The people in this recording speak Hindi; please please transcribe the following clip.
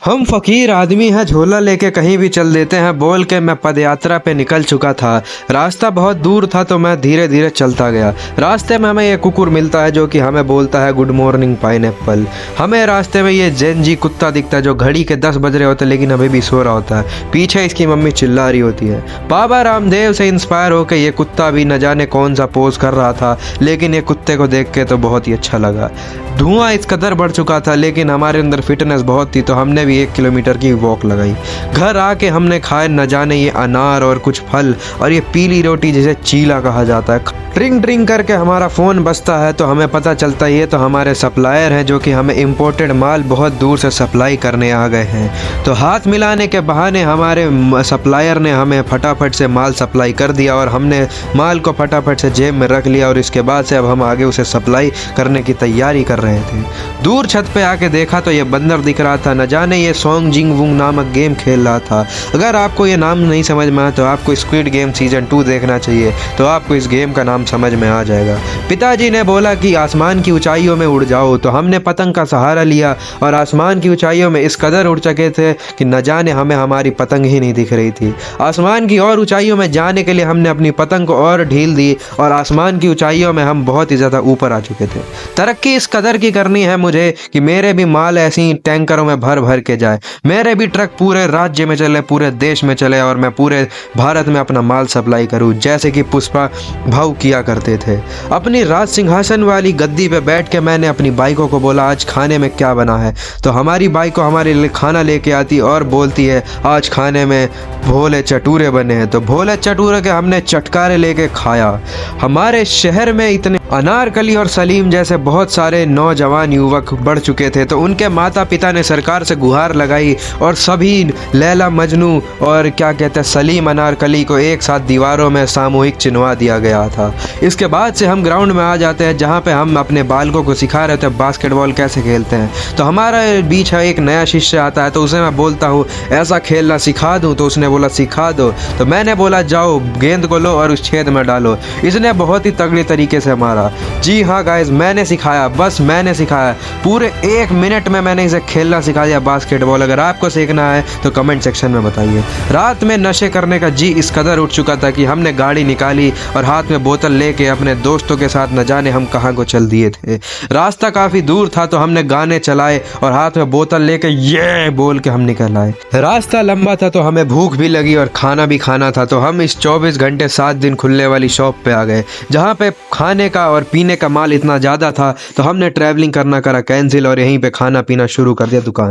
हम फकीर आदमी हैं, झोला लेके कहीं भी चल देते हैं बोल के मैं पदयात्रा पे निकल चुका था। रास्ता बहुत दूर था तो मैं धीरे धीरे चलता गया। रास्ते में हमें ये कुकुर मिलता है जो कि हमें बोलता है गुड मॉर्निंग पाइनएप्पल। हमें रास्ते में ये जेनजी कुत्ता दिखता है जो घड़ी के 10 बज रहे होते लेकिन अभी भी सो रहा होता है। पीछे इसकी मम्मी चिल्ला रही होती है। बाबा रामदेव से इंस्पायर होकर ये कुत्ता भी न जाने कौन सा पोज कर रहा था, लेकिन ये कुत्ते को देख के तो बहुत ही अच्छा लगा। धुआं इस कदर बढ़ चुका था लेकिन हमारे अंदर फिटनेस बहुत थी तो हमने भी 1 किलोमीटर की वॉक लगाई। घर आके हमने खाए न जाने ये अनार और कुछ फल और ये पीली रोटी जिसे चीला कहा जाता है। ड्रिंक ड्रिंक करके हमारा फ़ोन बजता है तो हमें पता चलता है ये तो हमारे सप्लायर हैं जो कि हमें इम्पोर्टेड माल बहुत दूर से सप्लाई करने आ गए हैं। तो हाथ मिलाने के बहाने हमारे सप्लायर ने हमें फटाफट से माल सप्लाई कर दिया और हमने माल को फटाफट से जेब में रख लिया और इसके बाद से अब हम आगे उसे सप्लाई करने की तैयारी कर रहे थे। दूर छत पे आके देखा तो ये बंदर दिख रहा था, न जाने ये सॉन्ग जिंग वुंग नामक गेम खेल रहा था। अगर आपको ये नाम नहीं समझ में आया तो आपको स्क्विड गेम सीजन 2 देखना चाहिए, तो आपको इस गेम का नाम समझ में आ जाएगा। पिताजी ने बोला कि आसमान की ऊंचाइयों में उड़ जाओ, तो हमने पतंग का सहारा लिया और आसमान की ऊंचाइयों में इस कदर उड़ चुके थे कि न जाने हमें हमारी पतंग ही नहीं दिख रही थी। आसमान की और ऊंचाइयों में जाने के लिए हमने अपनी पतंग को और ढील दी और आसमान की ऊंचाइयों में हम बहुत ही ज़्यादा ऊपर आ चुके थे। तरक्की इस कदर की करनी है मुझे कि मेरे भी माल ऐसी टैंकरों में भर भर के जाए, मेरे भी ट्रक पूरे राज्य में चले, पूरे देश में चले और मैं पूरे भारत में अपना माल सप्लाई करूं, जैसे कि पुष्पा भाऊ किया करते थे। अपनी राज सिंहासन वाली गद्दी पे बैठ के मैंने अपनी बाइकों को बोला आज खाने में क्या बना है, तो हमारी बाइक को हमारे लिए खाना लेके आती और बोलती है आज खाने में भोले चटूरे बने हैं। तो भोले चटूरे के हमने चटकारे लेके खाया। हमारे शहर में इतने अनारकली और सलीम जैसे बहुत सारे नौजवान युवक बढ़ चुके थे तो उनके माता पिता ने सरकार से गुहार लगाई और सभी लैला मजनू और क्या कहते हैं सलीम अनारकली को एक साथ दीवारों में सामूहिक चिनवा दिया गया था। इसके बाद से हम ग्राउंड में आ जाते हैं जहाँ पे हम अपने बालकों को सिखा रहे थे बास्केटबॉल कैसे खेलते हैं। तो हमारा बीच है एक नया शिष्य आता है तो उसे मैं बोलता हूँ ऐसा खेलना सिखा दूँ, तो उसने बोला सिखा दो। तो मैंने बोला जाओ गेंद को लो और उस छेद में डालो। इसने बहुत ही तगड़ी तरीके से मारा। जी हाँ गाइस, मैंने सिखाया, बस मैंने सिखाया। पूरे 1 मिनट में मैंने इसे खेलना सिखा दिया बास्केटबॉल। अगर आपको सीखना है तो कमेंट सेक्शन में बताइए। रात में नशे करने का जी इस कदर उठ चुका था कि हमने गाड़ी निकाली और हाथ में बोतल लेके अपने दोस्तों के साथ न जाने हम कहाँ को चल दिए थे। रास्ता काफ़ी दूर था तो हमने गाने चलाए और हाथ में बोतल लेके ये बोल के हम निकल आए। रास्ता लंबा था तो हमें भूख भी लगी और खाना भी खाना था, तो हम इस 24 घंटे 7 दिन खुलने वाली शॉप पे आ गए जहाँ पे खाने का और पीने का माल इतना ज़्यादा था तो हमने ट्रैवलिंग करना करा कैंसिल और यहीं पे खाना पीना शुरू कर दिया दुकान।